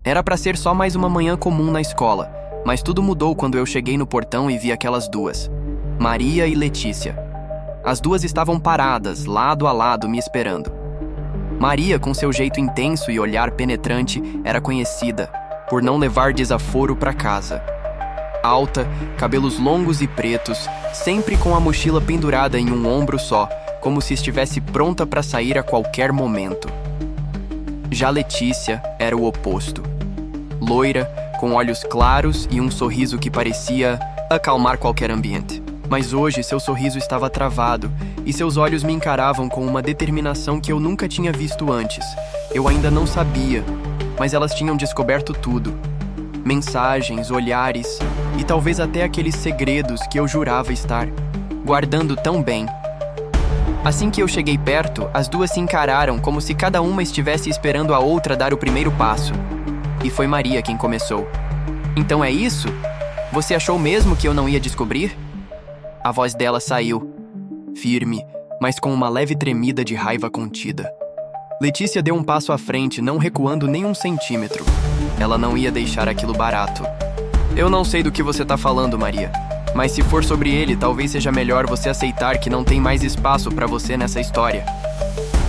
Era pra ser só mais uma manhã comum na escola, mas tudo mudou quando eu cheguei no portão e vi aquelas duas, Maria e Letícia. As duas estavam paradas, lado a lado, me esperando. Maria, com seu jeito intenso e olhar penetrante, era conhecida por não levar desaforo pra casa. Alta, cabelos longos e pretos, sempre com a mochila pendurada em um ombro só, como se estivesse pronta pra sair a qualquer momento. Já Letícia era o oposto. Loira, com olhos claros e um sorriso que parecia acalmar qualquer ambiente. Mas hoje seu sorriso estava travado e seus olhos me encaravam com uma determinação que eu nunca tinha visto antes. Eu ainda não sabia, mas elas tinham descoberto tudo. Mensagens, olhares e talvez até aqueles segredos que eu jurava estar guardando tão bem. Assim que eu cheguei perto, as duas se encararam como se cada uma estivesse esperando a outra dar o primeiro passo. E foi Maria quem começou. Então é isso? Você achou mesmo que eu não ia descobrir? A voz dela saiu, firme, mas com uma leve tremida de raiva contida. Letícia deu um passo à frente, não recuando nem um centímetro. Ela não ia deixar aquilo barato. Eu não sei do que você tá falando, Maria. Mas se for sobre ele, talvez seja melhor você aceitar que não tem mais espaço pra você nessa história.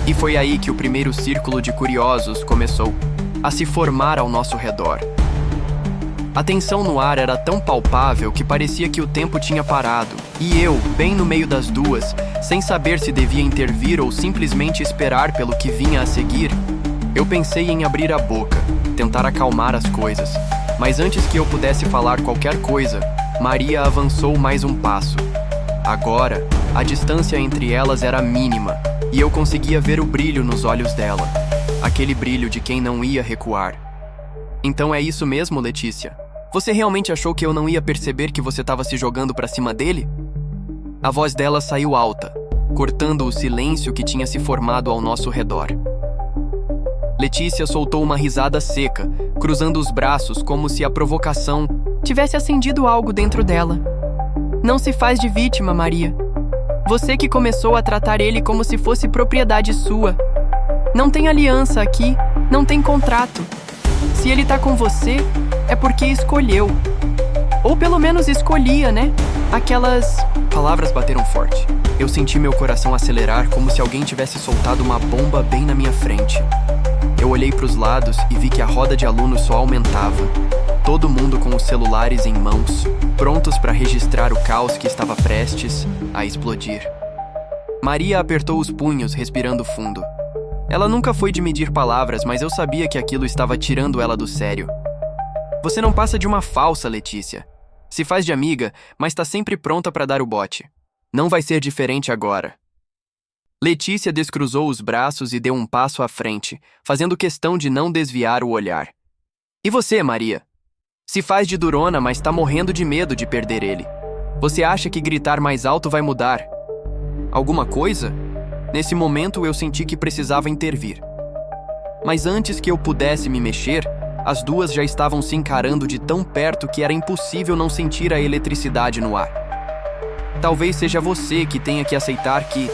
E foi aí que o primeiro círculo de curiosos começou a se formar ao nosso redor. A tensão no ar era tão palpável que parecia que o tempo tinha parado. E eu, bem no meio das duas, sem saber se devia intervir ou simplesmente esperar pelo que vinha a seguir, eu pensei em abrir a boca, tentar acalmar as coisas. Mas antes que eu pudesse falar qualquer coisa, Maria avançou mais um passo. Agora, a distância entre elas era mínima, e eu conseguia ver o brilho nos olhos dela. Aquele brilho de quem não ia recuar. Então é isso mesmo, Letícia? Você realmente achou que eu não ia perceber que você estava se jogando pra cima dele? A voz dela saiu alta, cortando o silêncio que tinha se formado ao nosso redor. Letícia soltou uma risada seca, cruzando os braços como se a provocação tivesse acendido algo dentro dela. Não se faz de vítima, Maria. Você que começou a tratar ele como se fosse propriedade sua. Não tem aliança aqui, não tem contrato. Se ele tá com você, é porque escolheu. Ou pelo menos escolhia, né? Aquelas... Palavras bateram forte. Eu senti meu coração acelerar como se alguém tivesse soltado uma bomba bem na minha frente. Eu olhei para os lados e vi que a roda de alunos só aumentava. Todo mundo com os celulares em mãos, prontos para registrar o caos que estava prestes a explodir. Maria apertou os punhos, respirando fundo. Ela nunca foi de medir palavras, mas eu sabia que aquilo estava tirando ela do sério. Você não passa de uma falsa, Letícia. Se faz de amiga, mas tá sempre pronta para dar o bote. Não vai ser diferente agora. Letícia descruzou os braços e deu um passo à frente, fazendo questão de não desviar o olhar. E você, Maria? Se faz de durona, mas tá morrendo de medo de perder ele. Você acha que gritar mais alto vai mudar alguma coisa? Nesse momento eu senti que precisava intervir. Mas antes que eu pudesse me mexer, as duas já estavam se encarando de tão perto que era impossível não sentir a eletricidade no ar. Talvez seja você que tenha que aceitar que...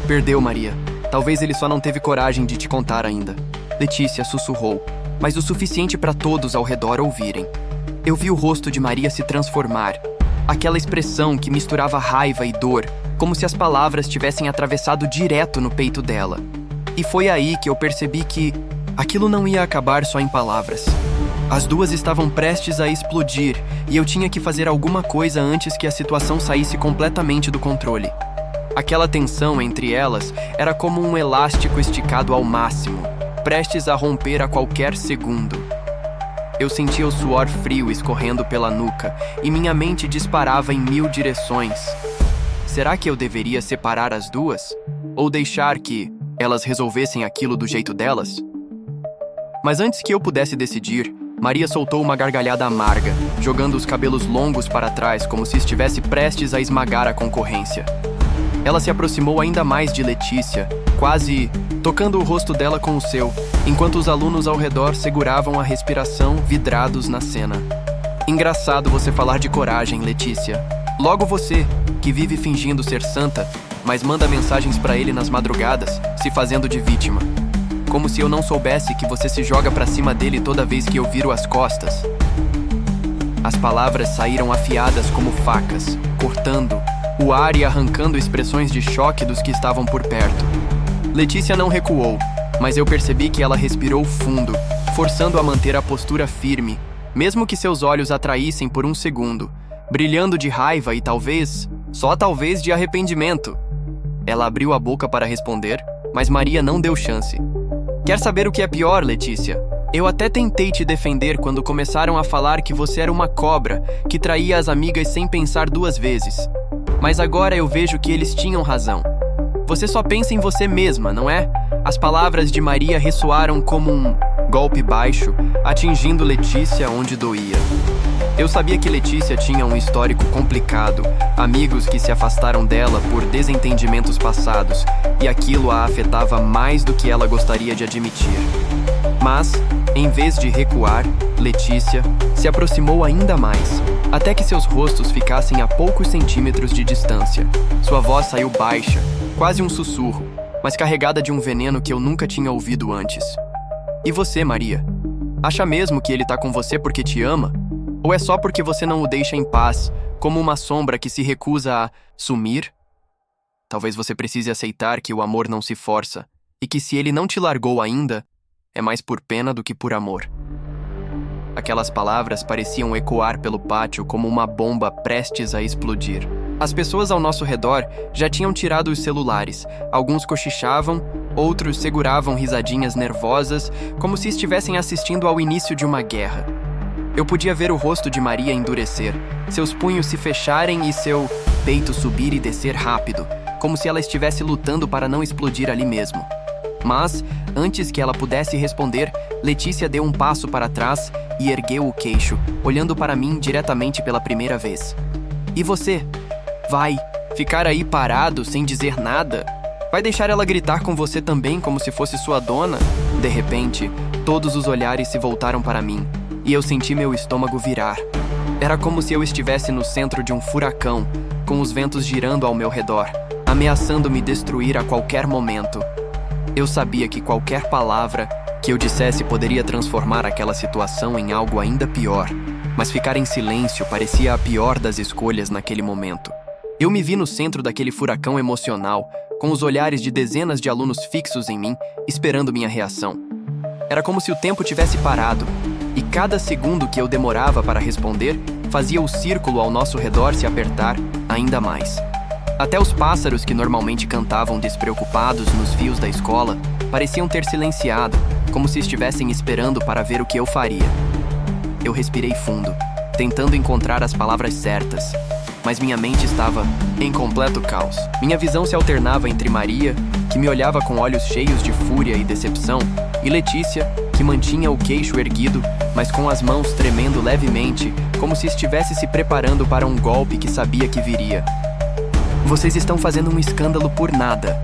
Perdeu, Maria. Talvez ele só não teve coragem de te contar ainda. Letícia sussurrou, mas o suficiente para todos ao redor ouvirem. Eu vi o rosto de Maria se transformar. Aquela expressão que misturava raiva e dor, como se as palavras tivessem atravessado direto no peito dela. E foi aí que eu percebi que aquilo não ia acabar só em palavras. As duas estavam prestes a explodir e eu tinha que fazer alguma coisa antes que a situação saísse completamente do controle. Aquela tensão entre elas era como um elástico esticado ao máximo, prestes a romper a qualquer segundo. Eu sentia o suor frio escorrendo pela nuca e minha mente disparava em 1000 direções. Será que eu deveria separar as duas? Ou deixar que elas resolvessem aquilo do jeito delas? Mas antes que eu pudesse decidir, Maria soltou uma gargalhada amarga, jogando os cabelos longos para trás como se estivesse prestes a esmagar a concorrência. Ela se aproximou ainda mais de Letícia, quase tocando o rosto dela com o seu, enquanto os alunos ao redor seguravam a respiração, vidrados na cena. Engraçado você falar de coragem, Letícia. Logo você, que vive fingindo ser santa, mas manda mensagens pra ele nas madrugadas, se fazendo de vítima. Como se eu não soubesse que você se joga pra cima dele toda vez que eu viro as costas. As palavras saíram afiadas como facas, cortando o ar e arrancando expressões de choque dos que estavam por perto. Letícia não recuou, mas eu percebi que ela respirou fundo, forçando a manter a postura firme, mesmo que seus olhos atraíssem por um segundo, brilhando de raiva e talvez, só talvez, de arrependimento. Ela abriu a boca para responder, mas Maria não deu chance. Quer saber o que é pior, Letícia? Eu até tentei te defender quando começaram a falar que você era uma cobra, que traía as amigas sem pensar duas vezes. Mas agora eu vejo que eles tinham razão. Você só pensa em você mesma, não é? As palavras de Maria ressoaram como um golpe baixo, atingindo Letícia onde doía. Eu sabia que Letícia tinha um histórico complicado, amigos que se afastaram dela por desentendimentos passados, e aquilo a afetava mais do que ela gostaria de admitir. Mas, em vez de recuar, Letícia se aproximou ainda mais, até que seus rostos ficassem a poucos centímetros de distância. Sua voz saiu baixa, quase um sussurro, mas carregada de um veneno que eu nunca tinha ouvido antes. E você, Maria? Acha mesmo que ele tá com você porque te ama? Ou é só porque você não o deixa em paz, como uma sombra que se recusa a sumir? Talvez você precise aceitar que o amor não se força, e que se ele não te largou ainda, é mais por pena do que por amor. Aquelas palavras pareciam ecoar pelo pátio como uma bomba prestes a explodir. As pessoas ao nosso redor já tinham tirado os celulares. Alguns cochichavam, outros seguravam risadinhas nervosas, como se estivessem assistindo ao início de uma guerra. Eu podia ver o rosto de Maria endurecer, seus punhos se fecharem e seu peito subir e descer rápido, como se ela estivesse lutando para não explodir ali mesmo. Mas, antes que ela pudesse responder, Letícia deu um passo para trás e ergueu o queixo, olhando para mim diretamente pela primeira vez. E você? Vai ficar aí parado, sem dizer nada? Vai deixar ela gritar com você também, como se fosse sua dona? De repente, todos os olhares se voltaram para mim, e eu senti meu estômago virar. Era como se eu estivesse no centro de um furacão, com os ventos girando ao meu redor, ameaçando me destruir a qualquer momento. Eu sabia que qualquer palavra que eu dissesse poderia transformar aquela situação em algo ainda pior, mas ficar em silêncio parecia a pior das escolhas naquele momento. Eu me vi no centro daquele furacão emocional, com os olhares de dezenas de alunos fixos em mim, esperando minha reação. Era como se o tempo tivesse parado, e cada segundo que eu demorava para responder fazia o círculo ao nosso redor se apertar ainda mais. Até os pássaros que normalmente cantavam despreocupados nos fios da escola pareciam ter silenciado, como se estivessem esperando para ver o que eu faria. Eu respirei fundo, tentando encontrar as palavras certas, mas minha mente estava em completo caos. Minha visão se alternava entre Maria, que me olhava com olhos cheios de fúria e decepção, e Letícia, que mantinha o queixo erguido, mas com as mãos tremendo levemente, como se estivesse se preparando para um golpe que sabia que viria. Vocês estão fazendo um escândalo por nada.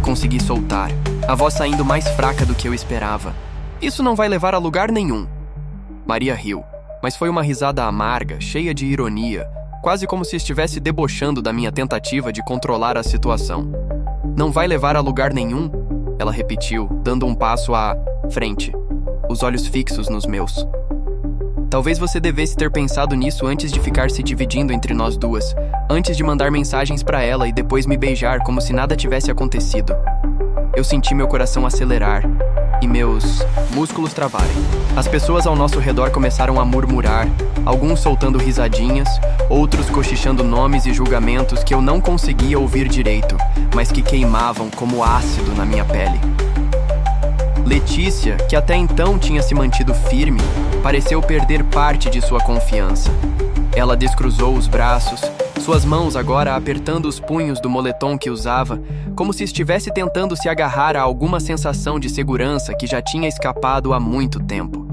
Consegui soltar, a voz saindo mais fraca do que eu esperava. Isso não vai levar a lugar nenhum. Maria riu, mas foi uma risada amarga, cheia de ironia, quase como se estivesse debochando da minha tentativa de controlar a situação. Não vai levar a lugar nenhum? Ela repetiu, dando um passo à frente, os olhos fixos nos meus. Talvez você devesse ter pensado nisso antes de ficar se dividindo entre nós duas, antes de mandar mensagens para ela e depois me beijar como se nada tivesse acontecido. Eu senti meu coração acelerar e meus músculos travarem. As pessoas ao nosso redor começaram a murmurar, alguns soltando risadinhas, outros cochichando nomes e julgamentos que eu não conseguia ouvir direito, mas que queimavam como ácido na minha pele. Letícia, que até então tinha se mantido firme, pareceu perder parte de sua confiança. Ela descruzou os braços, suas mãos agora apertando os punhos do moletom que usava, como se estivesse tentando se agarrar a alguma sensação de segurança que já tinha escapado há muito tempo.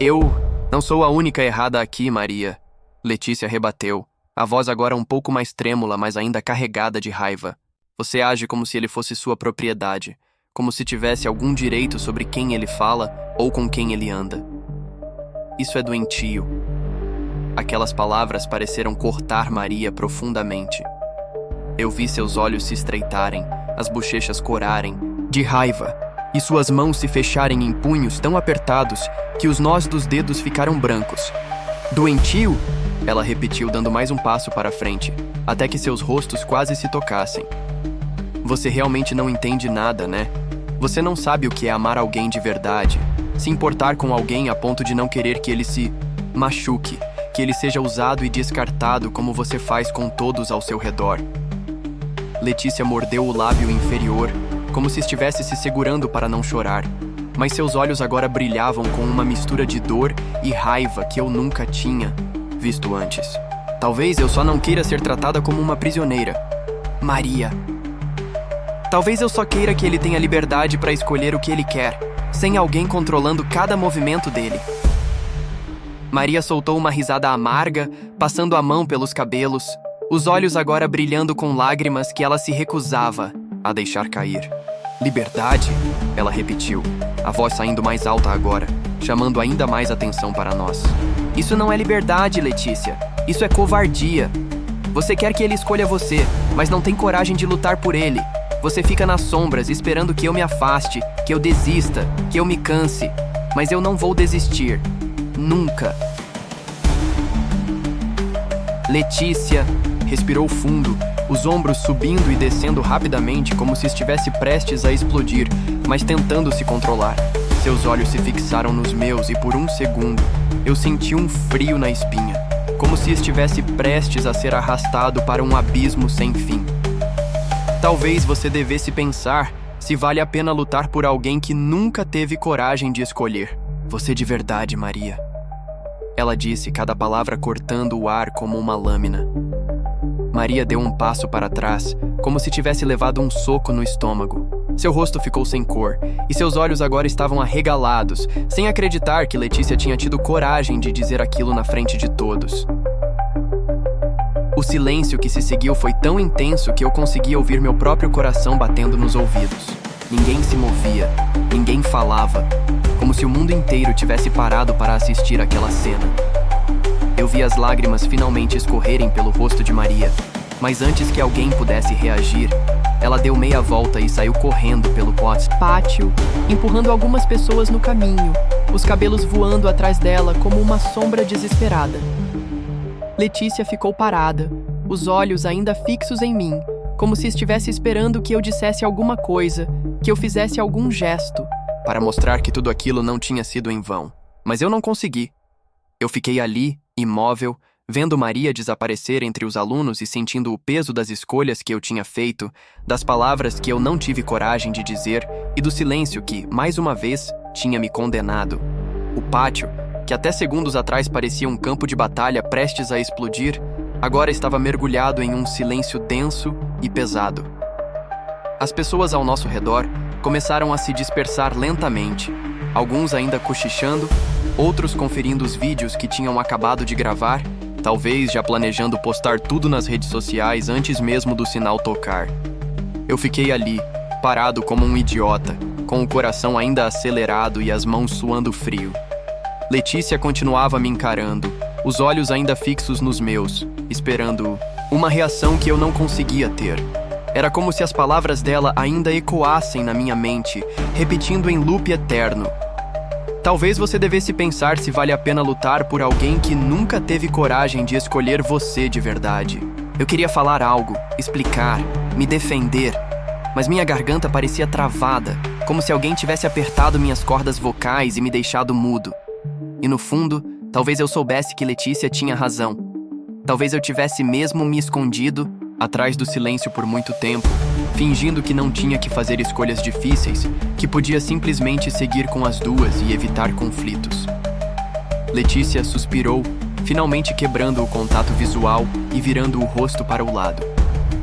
Eu não sou a única errada aqui, Maria, Letícia rebateu, a voz agora um pouco mais trêmula, mas ainda carregada de raiva. Você age como se ele fosse sua propriedade, como se tivesse algum direito sobre quem ele fala ou com quem ele anda. Isso é doentio. Aquelas palavras pareceram cortar Maria profundamente. Eu vi seus olhos se estreitarem, as bochechas corarem, de raiva, e suas mãos se fecharem em punhos tão apertados que os nós dos dedos ficaram brancos. Doentio? Ela repetiu, dando mais um passo para a frente, até que seus rostos quase se tocassem. Você realmente não entende nada, né? Você não sabe o que é amar alguém de verdade, se importar com alguém a ponto de não querer que ele se machuque, que ele seja usado e descartado como você faz com todos ao seu redor. Letícia mordeu o lábio inferior, como se estivesse se segurando para não chorar, mas seus olhos agora brilhavam com uma mistura de dor e raiva que eu nunca tinha visto antes. Talvez eu só não queira ser tratada como uma prisioneira. Maria. Talvez eu só queira que ele tenha liberdade para escolher o que ele quer, sem alguém controlando cada movimento dele. Maria soltou uma risada amarga, passando a mão pelos cabelos, os olhos agora brilhando com lágrimas que ela se recusava a deixar cair. Liberdade? Ela repetiu, a voz saindo mais alta agora, chamando ainda mais atenção para nós. Isso não é liberdade, Letícia. Isso é covardia. Você quer que ele escolha você, mas não tem coragem de lutar por ele. Você fica nas sombras esperando que eu me afaste, que eu desista, que eu me canse. Mas eu não vou desistir. Nunca. Letícia respirou fundo, os ombros subindo e descendo rapidamente como se estivesse prestes a explodir, mas tentando se controlar. Seus olhos se fixaram nos meus e por um segundo eu senti um frio na espinha, como se estivesse prestes a ser arrastado para um abismo sem fim. Talvez você devesse pensar se vale a pena lutar por alguém que nunca teve coragem de escolher. Você de verdade, Maria. Ela disse, cada palavra cortando o ar como uma lâmina. Maria deu um passo para trás, como se tivesse levado um soco no estômago. Seu rosto ficou sem cor, e seus olhos agora estavam arregalados, sem acreditar que Letícia tinha tido coragem de dizer aquilo na frente de todos. O silêncio que se seguiu foi tão intenso que eu conseguia ouvir meu próprio coração batendo nos ouvidos. Ninguém se movia, ninguém falava, como se o mundo inteiro tivesse parado para assistir aquela cena. Eu vi as lágrimas finalmente escorrerem pelo rosto de Maria, mas antes que alguém pudesse reagir, ela deu meia volta e saiu correndo pelo pátio, empurrando algumas pessoas no caminho, os cabelos voando atrás dela como uma sombra desesperada. Letícia ficou parada, os olhos ainda fixos em mim, como se estivesse esperando que eu dissesse alguma coisa, que eu fizesse algum gesto, para mostrar que tudo aquilo não tinha sido em vão. Mas eu não consegui. Eu fiquei ali, imóvel, vendo Maria desaparecer entre os alunos e sentindo o peso das escolhas que eu tinha feito, das palavras que eu não tive coragem de dizer e do silêncio que, mais uma vez, tinha me condenado. O pátio, que até segundos atrás parecia um campo de batalha prestes a explodir, agora estava mergulhado em um silêncio denso e pesado. As pessoas ao nosso redor começaram a se dispersar lentamente, alguns ainda cochichando, outros conferindo os vídeos que tinham acabado de gravar, talvez já planejando postar tudo nas redes sociais antes mesmo do sinal tocar. Eu fiquei ali, parado como um idiota, com o coração ainda acelerado e as mãos suando frio. Letícia continuava me encarando, os olhos ainda fixos nos meus, esperando uma reação que eu não conseguia ter. Era como se as palavras dela ainda ecoassem na minha mente, repetindo em loop eterno. Talvez você devesse pensar se vale a pena lutar por alguém que nunca teve coragem de escolher você de verdade. Eu queria falar algo, explicar, me defender, mas minha garganta parecia travada, como se alguém tivesse apertado minhas cordas vocais e me deixado mudo. E no fundo, talvez eu soubesse que Letícia tinha razão. Talvez eu tivesse mesmo me escondido atrás do silêncio por muito tempo, fingindo que não tinha que fazer escolhas difíceis, que podia simplesmente seguir com as duas e evitar conflitos. Letícia suspirou, finalmente quebrando o contato visual e virando o rosto para o lado.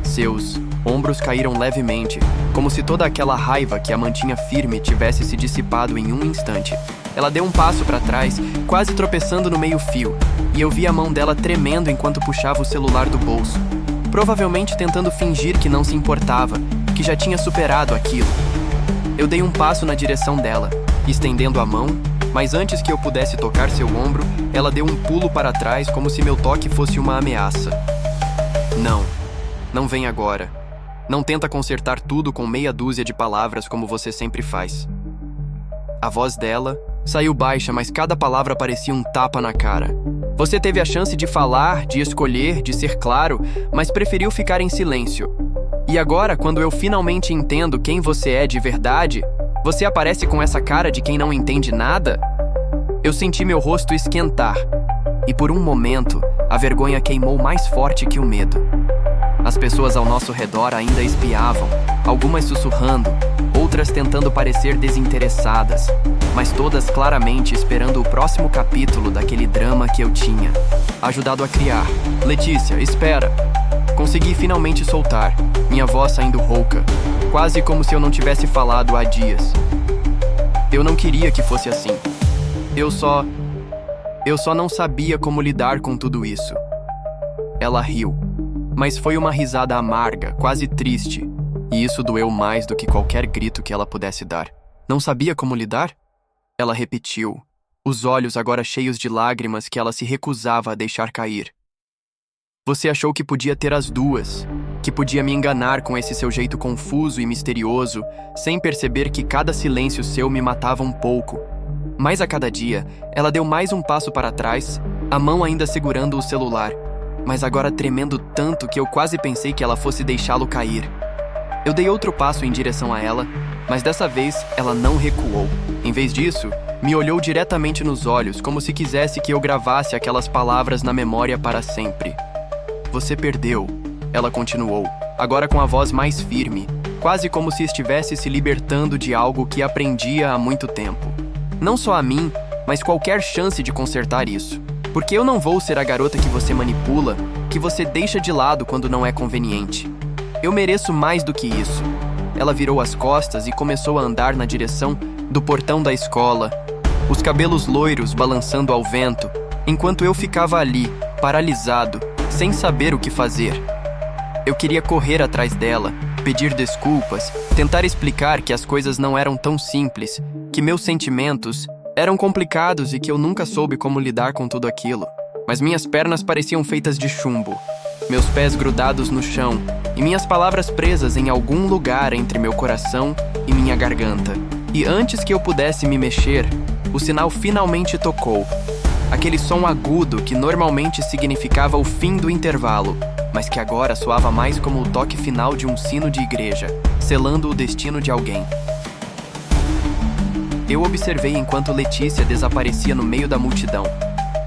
Seus ombros caíram levemente, como se toda aquela raiva que a mantinha firme tivesse se dissipado em um instante. Ela deu um passo para trás, quase tropeçando no meio-fio, e eu vi a mão dela tremendo enquanto puxava o celular do bolso, provavelmente tentando fingir que não se importava, que já tinha superado aquilo. Eu dei um passo na direção dela, estendendo a mão, mas antes que eu pudesse tocar seu ombro, ela deu um pulo para trás como se meu toque fosse uma ameaça. Não vem agora. Não tenta consertar tudo com meia dúzia de palavras como você sempre faz. A voz dela saiu baixa, mas cada palavra parecia um tapa na cara. Você teve a chance de falar, de escolher, de ser claro, mas preferiu ficar em silêncio. E agora, quando eu finalmente entendo quem você é de verdade, você aparece com essa cara de quem não entende nada? Eu senti meu rosto esquentar, e por um momento, a vergonha queimou mais forte que o medo. As pessoas ao nosso redor ainda espiavam, algumas sussurrando, outras tentando parecer desinteressadas, mas todas claramente esperando o próximo capítulo daquele drama que eu tinha ajudado a criar. Letícia, espera! Consegui finalmente soltar, minha voz saindo rouca, quase como se eu não tivesse falado há dias. Eu não queria que fosse assim. Eu só não sabia como lidar com tudo isso. Ela riu, mas foi uma risada amarga, quase triste, e isso doeu mais do que qualquer grito que ela pudesse dar. Não sabia como lidar? Ela repetiu, os olhos agora cheios de lágrimas que ela se recusava a deixar cair. Você achou que podia ter as duas, que podia me enganar com esse seu jeito confuso e misterioso, sem perceber que cada silêncio seu me matava um pouco. Mas a cada dia, ela deu mais um passo para trás, a mão ainda segurando o celular, mas agora tremendo tanto que eu quase pensei que ela fosse deixá-lo cair. Eu dei outro passo em direção a ela, mas dessa vez ela não recuou. Em vez disso, me olhou diretamente nos olhos, como se quisesse que eu gravasse aquelas palavras na memória para sempre. Você perdeu, ela continuou, agora com a voz mais firme, quase como se estivesse se libertando de algo que aprendia há muito tempo. Não só a mim, mas qualquer chance de consertar isso. Porque eu não vou ser a garota que você manipula, que você deixa de lado quando não é conveniente. Eu mereço mais do que isso. Ela virou as costas e começou a andar na direção do portão da escola, os cabelos loiros balançando ao vento, enquanto eu ficava ali, paralisado, sem saber o que fazer. Eu queria correr atrás dela, pedir desculpas, tentar explicar que as coisas não eram tão simples, que meus sentimentos eram complicados e que eu nunca soube como lidar com tudo aquilo. Mas minhas pernas pareciam feitas de chumbo, meus pés grudados no chão e minhas palavras presas em algum lugar entre meu coração e minha garganta. E antes que eu pudesse me mexer, o sinal finalmente tocou. Aquele som agudo que normalmente significava o fim do intervalo, mas que agora soava mais como o toque final de um sino de igreja, selando o destino de alguém. Eu observei enquanto Letícia desaparecia no meio da multidão.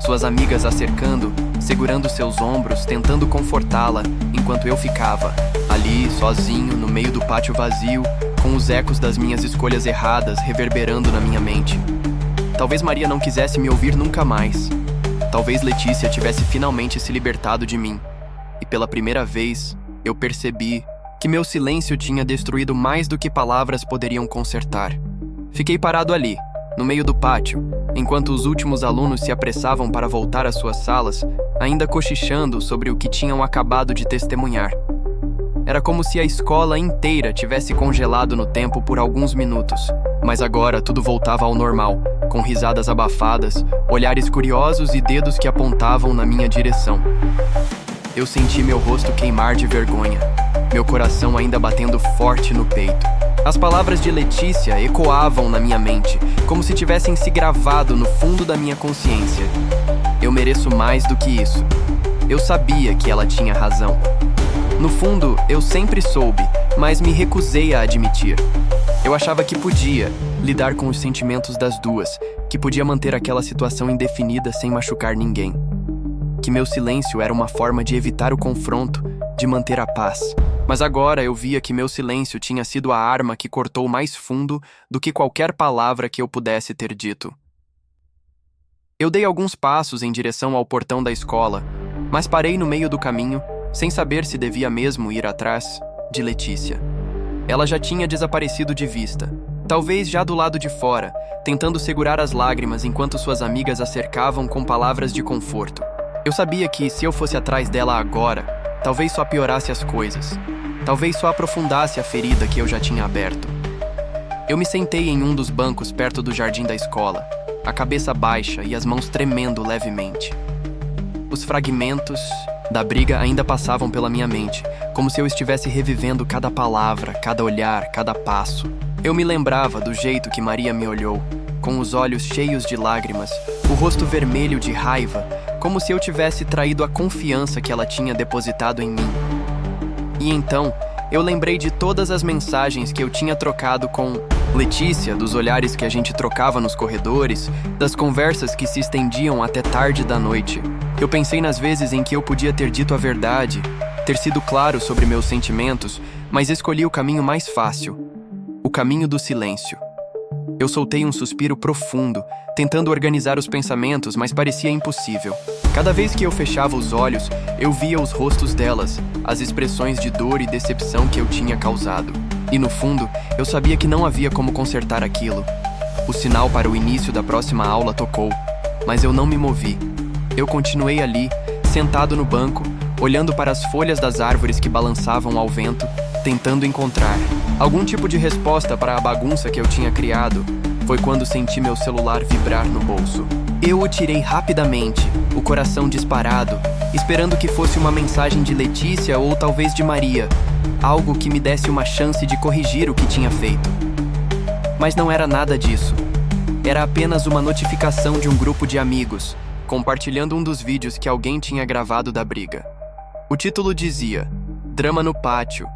Suas amigas a cercando, segurando seus ombros, tentando confortá-la, enquanto eu ficava, ali, sozinho, no meio do pátio vazio, com os ecos das minhas escolhas erradas reverberando na minha mente. Talvez Maria não quisesse me ouvir nunca mais. Talvez Letícia tivesse finalmente se libertado de mim. E pela primeira vez, eu percebi que meu silêncio tinha destruído mais do que palavras poderiam consertar. Fiquei parado ali, no meio do pátio, enquanto os últimos alunos se apressavam para voltar às suas salas, ainda cochichando sobre o que tinham acabado de testemunhar. Era como se a escola inteira tivesse congelado no tempo por alguns minutos, mas agora tudo voltava ao normal, com risadas abafadas, olhares curiosos e dedos que apontavam na minha direção. Eu senti meu rosto queimar de vergonha, meu coração ainda batendo forte no peito. As palavras de Letícia ecoavam na minha mente, como se tivessem se gravado no fundo da minha consciência. Eu mereço mais do que isso. Eu sabia que ela tinha razão. No fundo, eu sempre soube, mas me recusei a admitir. Eu achava que podia lidar com os sentimentos das duas, que podia manter aquela situação indefinida sem machucar ninguém. Que meu silêncio era uma forma de evitar o confronto, de manter a paz. Mas agora eu via que meu silêncio tinha sido a arma que cortou mais fundo do que qualquer palavra que eu pudesse ter dito. Eu dei alguns passos em direção ao portão da escola, mas parei no meio do caminho, sem saber se devia mesmo ir atrás de Letícia. Ela já tinha desaparecido de vista, talvez já do lado de fora, tentando segurar as lágrimas enquanto suas amigas a cercavam com palavras de conforto. Eu sabia que, se eu fosse atrás dela agora, talvez só piorasse as coisas. Talvez só aprofundasse a ferida que eu já tinha aberto. Eu me sentei em um dos bancos perto do jardim da escola, a cabeça baixa e as mãos tremendo levemente. Os fragmentos da briga ainda passavam pela minha mente, como se eu estivesse revivendo cada palavra, cada olhar, cada passo. Eu me lembrava do jeito que Maria me olhou, com os olhos cheios de lágrimas, o rosto vermelho de raiva, como se eu tivesse traído a confiança que ela tinha depositado em mim. E então, eu lembrei de todas as mensagens que eu tinha trocado com Letícia, dos olhares que a gente trocava nos corredores, das conversas que se estendiam até tarde da noite. Eu pensei nas vezes em que eu podia ter dito a verdade, ter sido claro sobre meus sentimentos, mas escolhi o caminho mais fácil, o caminho do silêncio. Eu soltei um suspiro profundo, tentando organizar os pensamentos, mas parecia impossível. Cada vez que eu fechava os olhos, eu via os rostos delas, as expressões de dor e decepção que eu tinha causado. E no fundo, eu sabia que não havia como consertar aquilo. O sinal para o início da próxima aula tocou, mas eu não me movi. Eu continuei ali, sentado no banco, olhando para as folhas das árvores que balançavam ao vento, tentando encontrar algum tipo de resposta para a bagunça que eu tinha criado. Foi quando senti meu celular vibrar no bolso. Eu o tirei rapidamente, o coração disparado, esperando que fosse uma mensagem de Letícia ou talvez de Maria, algo que me desse uma chance de corrigir o que tinha feito. Mas não era nada disso. Era apenas uma notificação de um grupo de amigos, compartilhando um dos vídeos que alguém tinha gravado da briga. O título dizia: Drama no pátio.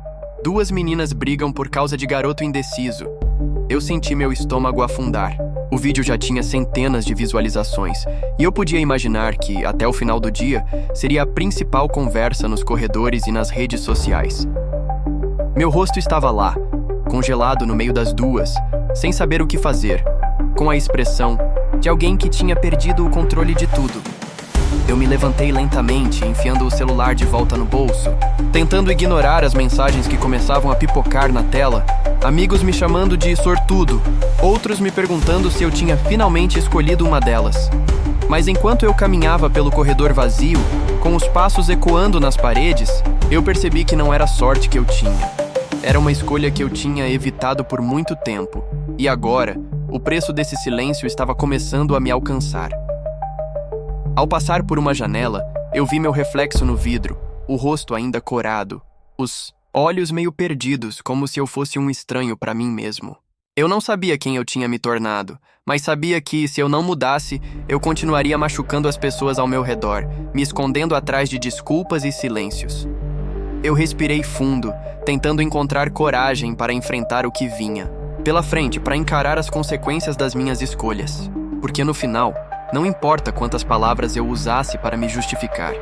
2 meninas brigam por causa de garoto indeciso. Eu senti meu estômago afundar. O vídeo já tinha centenas de visualizações, e eu podia imaginar que, até o final do dia, seria a principal conversa nos corredores e nas redes sociais. Meu rosto estava lá, congelado no meio das duas, sem saber o que fazer, com a expressão de alguém que tinha perdido o controle de tudo. Eu me levantei lentamente, enfiando o celular de volta no bolso, tentando ignorar as mensagens que começavam a pipocar na tela, amigos me chamando de sortudo, outros me perguntando se eu tinha finalmente escolhido uma delas. Mas enquanto eu caminhava pelo corredor vazio, com os passos ecoando nas paredes, eu percebi que não era sorte que eu tinha. Era uma escolha que eu tinha evitado por muito tempo, e agora, o preço desse silêncio estava começando a me alcançar. Ao passar por uma janela, eu vi meu reflexo no vidro, o rosto ainda corado, os olhos meio perdidos, como se eu fosse um estranho para mim mesmo. Eu não sabia quem eu tinha me tornado, mas sabia que, se eu não mudasse, eu continuaria machucando as pessoas ao meu redor, me escondendo atrás de desculpas e silêncios. Eu respirei fundo, tentando encontrar coragem para enfrentar o que vinha pela frente, para encarar as consequências das minhas escolhas. Porque no final, não importa quantas palavras eu usasse para me justificar,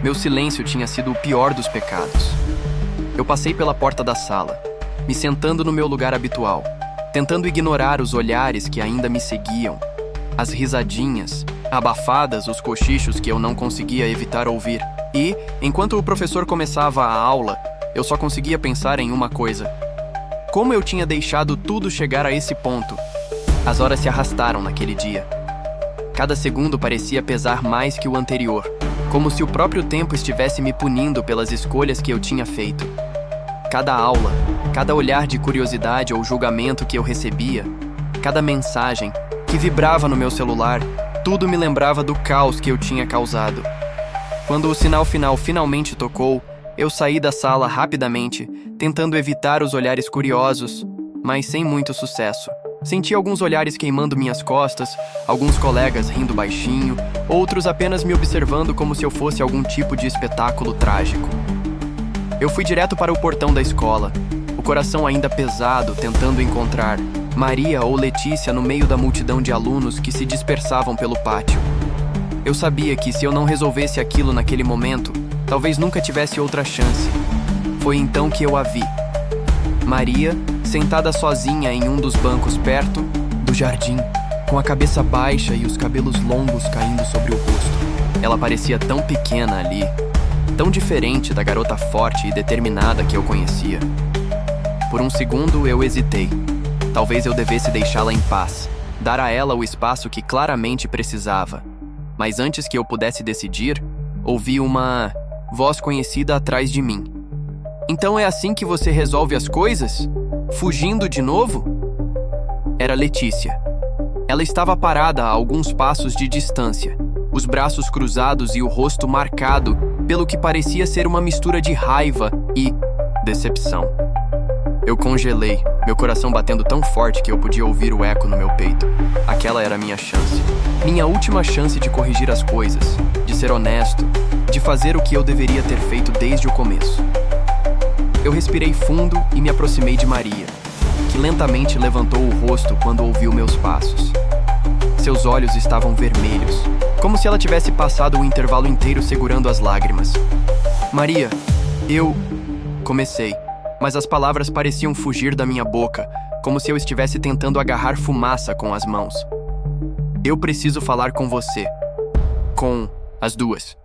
meu silêncio tinha sido o pior dos pecados. Eu passei pela porta da sala, me sentando no meu lugar habitual, tentando ignorar os olhares que ainda me seguiam, as risadinhas, abafadas, os cochichos que eu não conseguia evitar ouvir. E, enquanto o professor começava a aula, eu só conseguia pensar em uma coisa: como eu tinha deixado tudo chegar a esse ponto? As horas se arrastaram naquele dia. Cada segundo parecia pesar mais que o anterior, como se o próprio tempo estivesse me punindo pelas escolhas que eu tinha feito. Cada aula, cada olhar de curiosidade ou julgamento que eu recebia, cada mensagem que vibrava no meu celular, tudo me lembrava do caos que eu tinha causado. Quando o sinal final finalmente tocou, eu saí da sala rapidamente, tentando evitar os olhares curiosos, mas sem muito sucesso. Senti alguns olhares queimando minhas costas, alguns colegas rindo baixinho, outros apenas me observando como se eu fosse algum tipo de espetáculo trágico. Eu fui direto para o portão da escola, o coração ainda pesado, tentando encontrar Maria ou Letícia no meio da multidão de alunos que se dispersavam pelo pátio. Eu sabia que, se eu não resolvesse aquilo naquele momento, talvez nunca tivesse outra chance. Foi então que eu a vi. Maria, sentada sozinha em um dos bancos perto do jardim, com a cabeça baixa e os cabelos longos caindo sobre o rosto. Ela parecia tão pequena ali, tão diferente da garota forte e determinada que eu conhecia. Por um segundo eu hesitei. Talvez eu devesse deixá-la em paz, dar a ela o espaço que claramente precisava. Mas antes que eu pudesse decidir, ouvi uma voz conhecida atrás de mim. Então é assim que você resolve as coisas? Fugindo de novo? Era Letícia. Ela estava parada a alguns passos de distância, os braços cruzados e o rosto marcado pelo que parecia ser uma mistura de raiva e decepção. Eu congelei, meu coração batendo tão forte que eu podia ouvir o eco no meu peito. Aquela era a minha chance. Minha última chance de corrigir as coisas, de ser honesto, de fazer o que eu deveria ter feito desde o começo. Eu respirei fundo e me aproximei de Maria, que lentamente levantou o rosto quando ouviu meus passos. Seus olhos estavam vermelhos, como se ela tivesse passado o intervalo inteiro segurando as lágrimas. Maria, comecei, mas as palavras pareciam fugir da minha boca, como se eu estivesse tentando agarrar fumaça com as mãos. Eu preciso falar com você. Com as duas.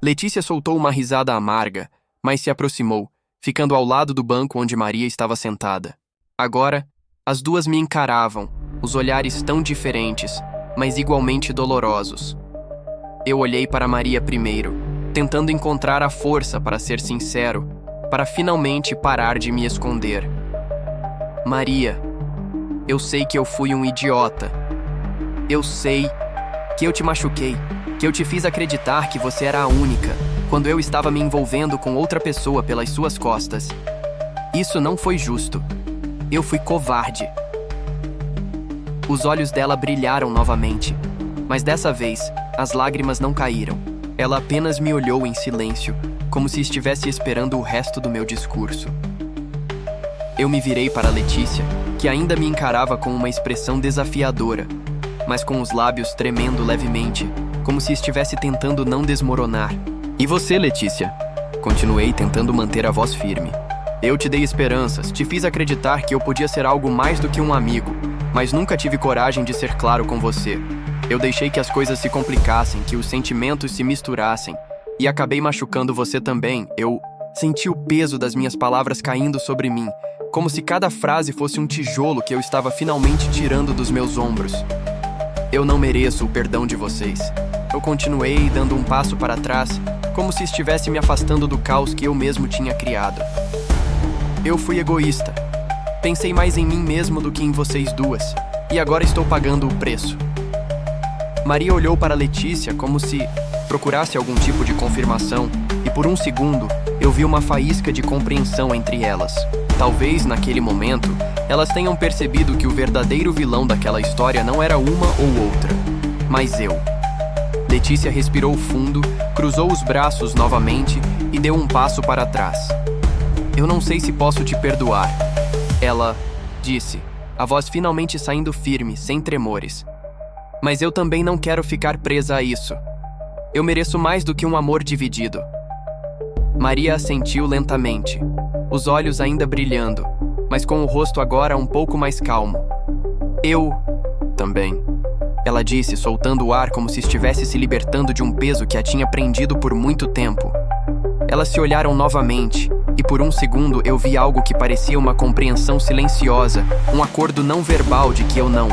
Letícia soltou uma risada amarga, mas se aproximou, ficando ao lado do banco onde Maria estava sentada. Agora, as duas me encaravam, os olhares tão diferentes, mas igualmente dolorosos. Eu olhei para Maria primeiro, tentando encontrar a força para ser sincero, para finalmente parar de me esconder. Maria, eu sei que eu fui um idiota. Eu sei que eu te machuquei, que eu te fiz acreditar que você era a única, quando eu estava me envolvendo com outra pessoa pelas suas costas. Isso não foi justo. Eu fui covarde. Os olhos dela brilharam novamente, mas dessa vez, as lágrimas não caíram. Ela apenas me olhou em silêncio, como se estivesse esperando o resto do meu discurso. Eu me virei para Letícia, que ainda me encarava com uma expressão desafiadora, mas com os lábios tremendo levemente, como se estivesse tentando não desmoronar. E você, Letícia? Continuei tentando manter a voz firme. Eu te dei esperanças, te fiz acreditar que eu podia ser algo mais do que um amigo, mas nunca tive coragem de ser claro com você. Eu deixei que as coisas se complicassem, que os sentimentos se misturassem, e acabei machucando você também. Eu senti o peso das minhas palavras caindo sobre mim, como se cada frase fosse um tijolo que eu estava finalmente tirando dos meus ombros. Eu não mereço o perdão de vocês. Eu continuei dando um passo para trás, como se estivesse me afastando do caos que eu mesmo tinha criado. Eu fui egoísta. Pensei mais em mim mesmo do que em vocês duas, e agora estou pagando o preço. Maria olhou para Letícia como se procurasse algum tipo de confirmação, e por um segundo eu vi uma faísca de compreensão entre elas. Talvez, naquele momento, elas tenham percebido que o verdadeiro vilão daquela história não era uma ou outra, mas eu. Letícia respirou fundo, cruzou os braços novamente e deu um passo para trás. Eu não sei se posso te perdoar, ela disse, a voz finalmente saindo firme, sem tremores. Mas eu também não quero ficar presa a isso. Eu mereço mais do que um amor dividido. Maria assentiu lentamente, os olhos ainda brilhando, mas com o rosto agora um pouco mais calmo. Eu também, ela disse, soltando o ar como se estivesse se libertando de um peso que a tinha prendido por muito tempo. Elas se olharam novamente, e por um segundo eu vi algo que parecia uma compreensão silenciosa, um acordo não verbal de que eu não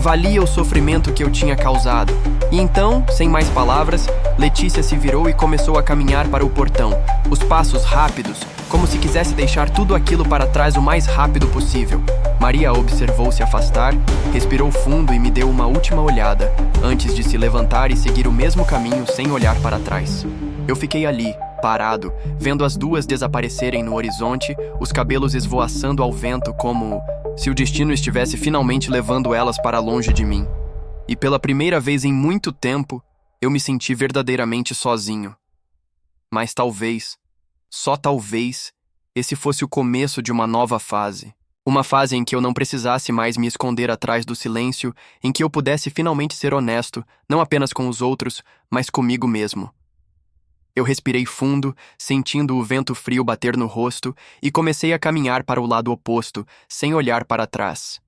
valia o sofrimento que eu tinha causado. E então, sem mais palavras, Letícia se virou e começou a caminhar para o portão, os passos rápidos, como se quisesse deixar tudo aquilo para trás o mais rápido possível. Maria observou se afastar, respirou fundo e me deu uma última olhada, antes de se levantar e seguir o mesmo caminho sem olhar para trás. Eu fiquei ali, parado, vendo as duas desaparecerem no horizonte, os cabelos esvoaçando ao vento como se o destino estivesse finalmente levando elas para longe de mim. E pela primeira vez em muito tempo, eu me senti verdadeiramente sozinho. Mas talvez, só talvez, esse fosse o começo de uma nova fase. Uma fase em que eu não precisasse mais me esconder atrás do silêncio, em que eu pudesse finalmente ser honesto, não apenas com os outros, mas comigo mesmo. Eu respirei fundo, sentindo o vento frio bater no rosto, e comecei a caminhar para o lado oposto, sem olhar para trás.